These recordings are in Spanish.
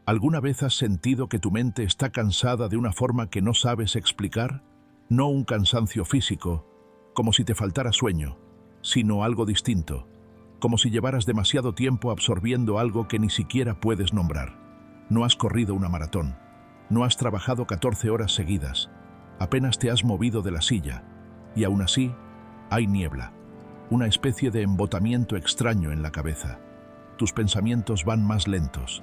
¿Alguna vez has sentido que tu mente está cansada de una forma que no sabes explicar? No un cansancio físico, como si te faltara sueño, sino algo distinto, como si llevaras demasiado tiempo absorbiendo algo que ni siquiera puedes nombrar. No has corrido una maratón, no has trabajado 14 horas seguidas, apenas te has movido de la silla, y aún así hay niebla, una especie de embotamiento extraño en la cabeza. Tus pensamientos van más lentos,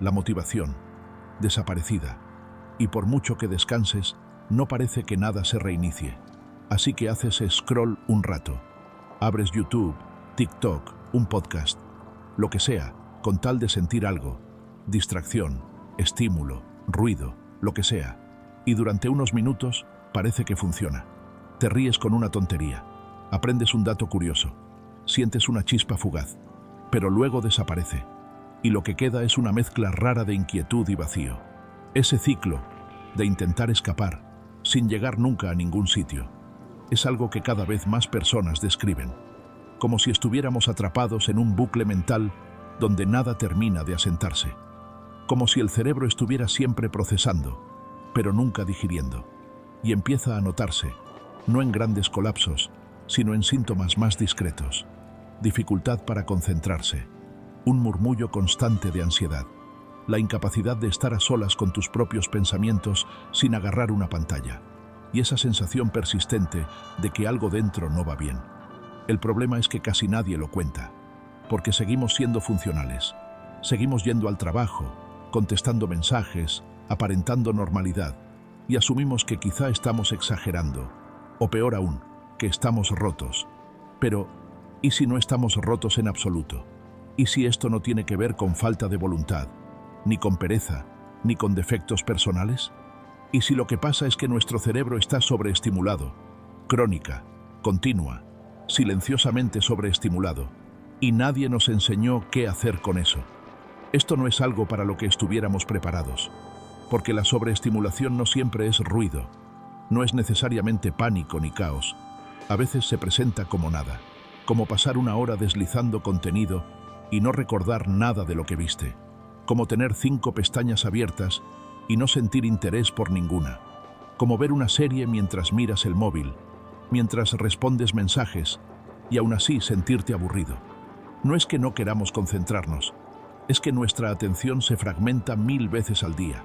la motivación, desaparecida, y por mucho que descanses, no parece que nada se reinicie. Así que haces scroll un rato, abres YouTube, TikTok, un podcast, lo que sea, con tal de sentir algo, distracción, estímulo, ruido, lo que sea, y durante unos minutos parece que funciona. Te ríes con una tontería, aprendes un dato curioso, sientes una chispa fugaz, pero luego desaparece, y lo que queda es una mezcla rara de inquietud y vacío. Ese ciclo de intentar escapar, sin llegar nunca a ningún sitio, es algo que cada vez más personas describen, como si estuviéramos atrapados en un bucle mental donde nada termina de asentarse, como si el cerebro estuviera siempre procesando, pero nunca digiriendo, y empieza a notarse, no en grandes colapsos, sino en síntomas más discretos: dificultad para concentrarse, un murmullo constante de ansiedad, la incapacidad de estar a solas con tus propios pensamientos sin agarrar una pantalla, y esa sensación persistente de que algo dentro no va bien. El problema es que casi nadie lo cuenta, porque seguimos siendo funcionales, seguimos yendo al trabajo, contestando mensajes, aparentando normalidad, y asumimos que quizá estamos exagerando, o peor aún, que estamos rotos. Pero, ¿y si no estamos rotos en absoluto? ¿Y si esto no tiene que ver con falta de voluntad, ni con pereza, ni con defectos personales? ¿Y si lo que pasa es que nuestro cerebro está sobreestimulado, crónica, continua, silenciosamente sobreestimulado, y nadie nos enseñó qué hacer con eso? Esto no es algo para lo que estuviéramos preparados, porque la sobreestimulación no siempre es ruido, no es necesariamente pánico ni caos. A veces se presenta como nada, como pasar una hora deslizando contenido y no recordar nada de lo que viste, como tener 5 pestañas abiertas y no sentir interés por ninguna, como ver una serie mientras miras el móvil, mientras respondes mensajes y aún así sentirte aburrido. No es que no queramos concentrarnos, es que nuestra atención se fragmenta 1000 veces al día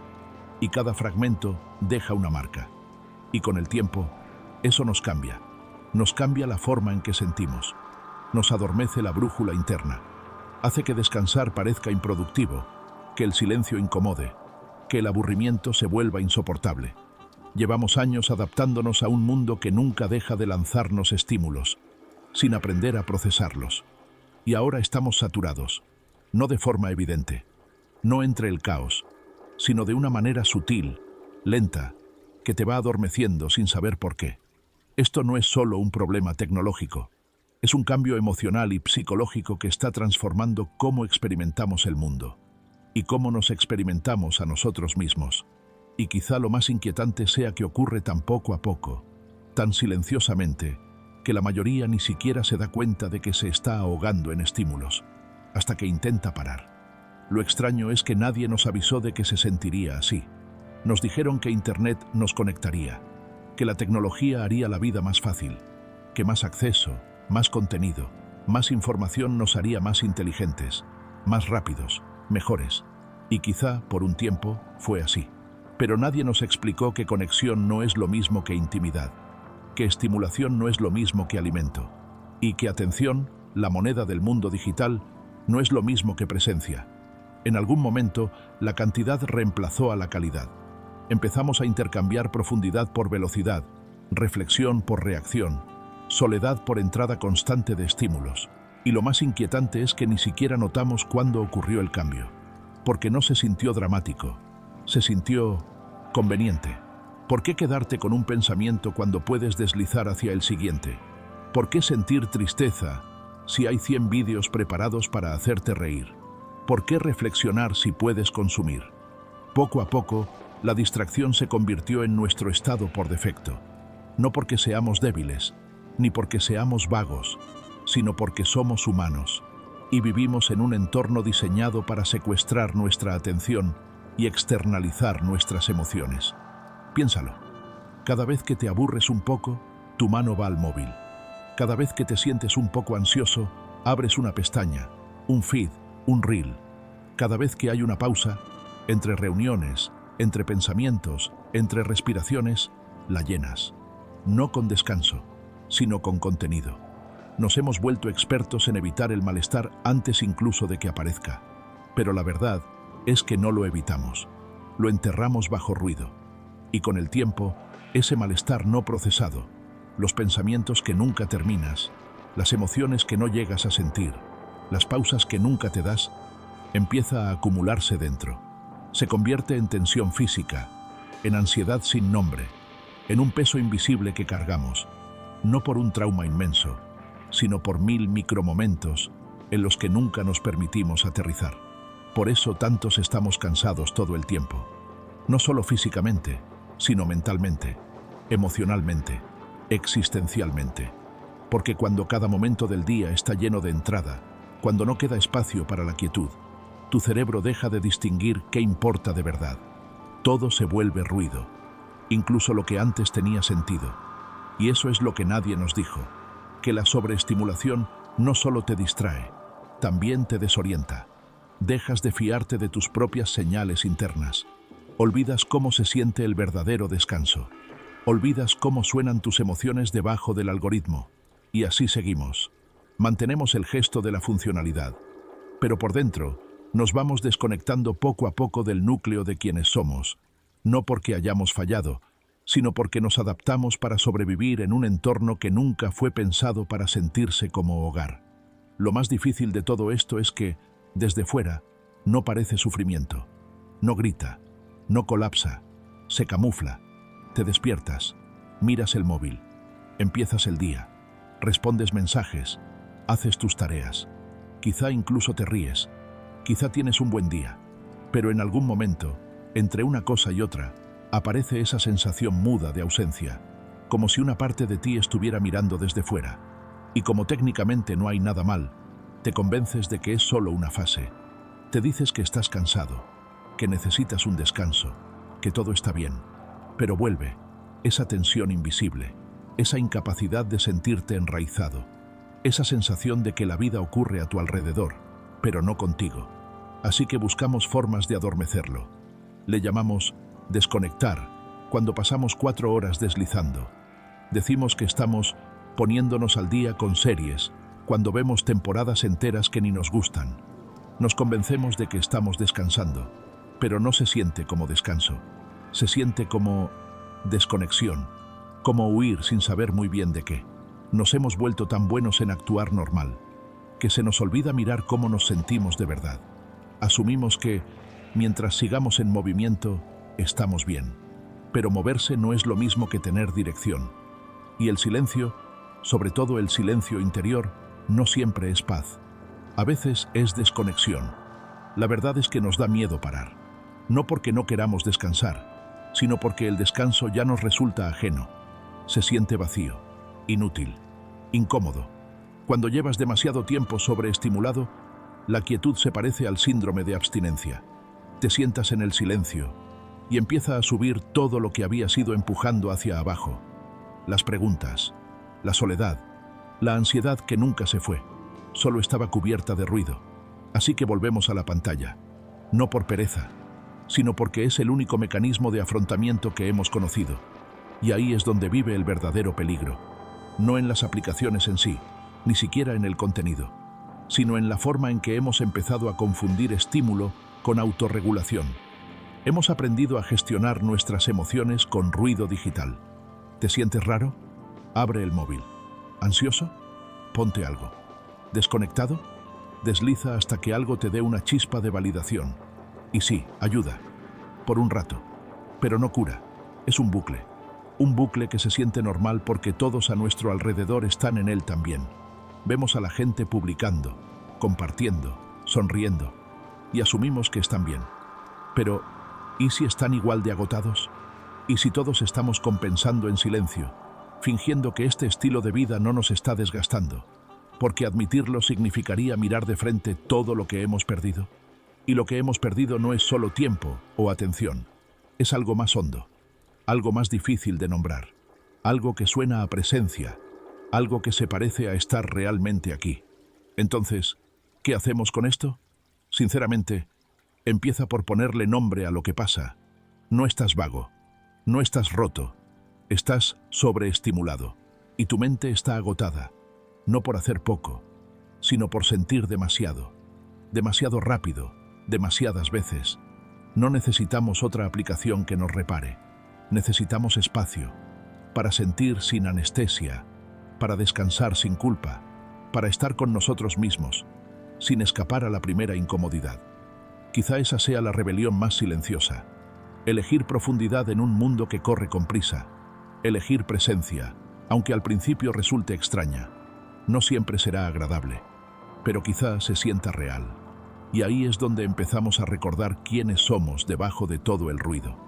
y cada fragmento deja una marca. Y con el tiempo, eso nos cambia la forma en que sentimos, nos adormece la brújula interna, hace que descansar parezca improductivo, que el silencio incomode, que el aburrimiento se vuelva insoportable. Llevamos años adaptándonos a un mundo que nunca deja de lanzarnos estímulos, sin aprender a procesarlos. Y ahora estamos saturados, no de forma evidente, no entre el caos, sino de una manera sutil, lenta, que te va adormeciendo sin saber por qué. Esto no es solo un problema tecnológico, es un cambio emocional y psicológico que está transformando cómo experimentamos el mundo y cómo nos experimentamos a nosotros mismos. Y quizá lo más inquietante sea que ocurre tan poco a poco, tan silenciosamente, que la mayoría ni siquiera se da cuenta de que se está ahogando en estímulos, hasta que intenta parar. Lo extraño es que nadie nos avisó de que se sentiría así. Nos dijeron que Internet nos conectaría, que la tecnología haría la vida más fácil, que más acceso, más contenido, más información nos haría más inteligentes, más rápidos, mejores. Y quizá, por un tiempo, fue así. Pero nadie nos explicó que conexión no es lo mismo que intimidad, que estimulación no es lo mismo que alimento, y que atención, la moneda del mundo digital, no es lo mismo que presencia. En algún momento, la cantidad reemplazó a la calidad. Empezamos a intercambiar profundidad por velocidad, reflexión por reacción, soledad por entrada constante de estímulos. Y lo más inquietante es que ni siquiera notamos cuándo ocurrió el cambio, porque no se sintió dramático, se sintió conveniente. ¿Por qué quedarte con un pensamiento cuando puedes deslizar hacia el siguiente? ¿Por qué sentir tristeza si hay 100 vídeos preparados para hacerte reír? ¿Por qué reflexionar si puedes consumir? Poco a poco, la distracción se convirtió en nuestro estado por defecto, no porque seamos débiles, ni porque seamos vagos, sino porque somos humanos y vivimos en un entorno diseñado para secuestrar nuestra atención y externalizar nuestras emociones. Piénsalo. Cada vez que te aburres un poco, tu mano va al móvil. Cada vez que te sientes un poco ansioso, abres una pestaña, un feed, un reel. Cada vez que hay una pausa, entre reuniones, entre pensamientos, entre respiraciones, la llenas. No con descanso, sino con contenido. Nos hemos vuelto expertos en evitar el malestar antes incluso de que aparezca. Pero la verdad es que no lo evitamos. Lo enterramos bajo ruido. Y con el tiempo, ese malestar no procesado, los pensamientos que nunca terminas, las emociones que no llegas a sentir, las pausas que nunca te das, empieza a acumularse dentro. Se convierte en tensión física, en ansiedad sin nombre, en un peso invisible que cargamos, no por un trauma inmenso, sino por 1000 micromomentos en los que nunca nos permitimos aterrizar. Por eso tantos estamos cansados todo el tiempo, no solo físicamente, sino mentalmente, emocionalmente, existencialmente. Porque cuando cada momento del día está lleno de entrada, cuando no queda espacio para la quietud, tu cerebro deja de distinguir qué importa de verdad. Todo se vuelve ruido, incluso lo que antes tenía sentido. Y eso es lo que nadie nos dijo, que la sobreestimulación no solo te distrae, también te desorienta. Dejas de fiarte de tus propias señales internas. Olvidas cómo se siente el verdadero descanso. Olvidas cómo suenan tus emociones debajo del algoritmo. Y así seguimos. Mantenemos el gesto de la funcionalidad. Pero por dentro, nos vamos desconectando poco a poco del núcleo de quienes somos. No porque hayamos fallado, sino porque nos adaptamos para sobrevivir en un entorno que nunca fue pensado para sentirse como hogar. Lo más difícil de todo esto es que, desde fuera, no parece sufrimiento. No grita, no colapsa, se camufla. Te despiertas, miras el móvil, empiezas el día, respondes mensajes, haces tus tareas. Quizá incluso te ríes, quizá tienes un buen día, pero en algún momento, entre una cosa y otra, aparece esa sensación muda de ausencia, como si una parte de ti estuviera mirando desde fuera. Y como técnicamente no hay nada mal, te convences de que es solo una fase. Te dices que estás cansado, que necesitas un descanso, que todo está bien. Pero vuelve, esa tensión invisible, esa incapacidad de sentirte enraizado, esa sensación de que la vida ocurre a tu alrededor, pero no contigo. Así que buscamos formas de adormecerlo. Le llamamos desconectar cuando pasamos 4 horas deslizando. Decimos que estamos poniéndonos al día con series, cuando vemos temporadas enteras que ni nos gustan. Nos convencemos de que estamos descansando, pero no se siente como descanso. Se siente como desconexión, como huir sin saber muy bien de qué. Nos hemos vuelto tan buenos en actuar normal, que se nos olvida mirar cómo nos sentimos de verdad. Asumimos que, mientras sigamos en movimiento, estamos bien. Pero moverse no es lo mismo que tener dirección. Y el silencio, sobre todo el silencio interior, no siempre es paz. A veces es desconexión. La verdad es que nos da miedo parar. No porque no queramos descansar, sino porque el descanso ya nos resulta ajeno. Se siente vacío, inútil, incómodo. Cuando llevas demasiado tiempo sobreestimulado, la quietud se parece al síndrome de abstinencia. Te sientas en el silencio y empieza a subir todo lo que habías ido empujando hacia abajo. Las preguntas, la soledad, la ansiedad que nunca se fue, solo estaba cubierta de ruido. Así que volvemos a la pantalla, no por pereza, sino porque es el único mecanismo de afrontamiento que hemos conocido. Y ahí es donde vive el verdadero peligro. No en las aplicaciones en sí, ni siquiera en el contenido, sino en la forma en que hemos empezado a confundir estímulo con autorregulación. Hemos aprendido a gestionar nuestras emociones con ruido digital. ¿Te sientes raro? Abre el móvil. ¿Ansioso? Ponte algo. ¿Desconectado? Desliza hasta que algo te dé una chispa de validación. Y sí, ayuda. Por un rato. Pero no cura. Es un bucle. Un bucle que se siente normal porque todos a nuestro alrededor están en él también. Vemos a la gente publicando, compartiendo, sonriendo, y asumimos que están bien. Pero, ¿y si están igual de agotados? ¿Y si todos estamos compensando en silencio, fingiendo que este estilo de vida no nos está desgastando? Porque admitirlo significaría mirar de frente todo lo que hemos perdido. Y lo que hemos perdido no es solo tiempo o atención, es algo más hondo, algo más difícil de nombrar, algo que suena a presencia, algo que se parece a estar realmente aquí. Entonces, ¿qué hacemos con esto? Sinceramente, empieza por ponerle nombre a lo que pasa. No estás vago, no estás roto, estás sobreestimulado y tu mente está agotada, no por hacer poco, sino por sentir demasiado, demasiado rápido, demasiadas veces. No necesitamos otra aplicación que nos repare. Necesitamos espacio para sentir sin anestesia, para descansar sin culpa, para estar con nosotros mismos, sin escapar a la primera incomodidad. Quizá esa sea la rebelión más silenciosa. Elegir profundidad en un mundo que corre con prisa. Elegir presencia, aunque al principio resulte extraña. No siempre será agradable, pero quizá se sienta real. Y ahí es donde empezamos a recordar quiénes somos debajo de todo el ruido.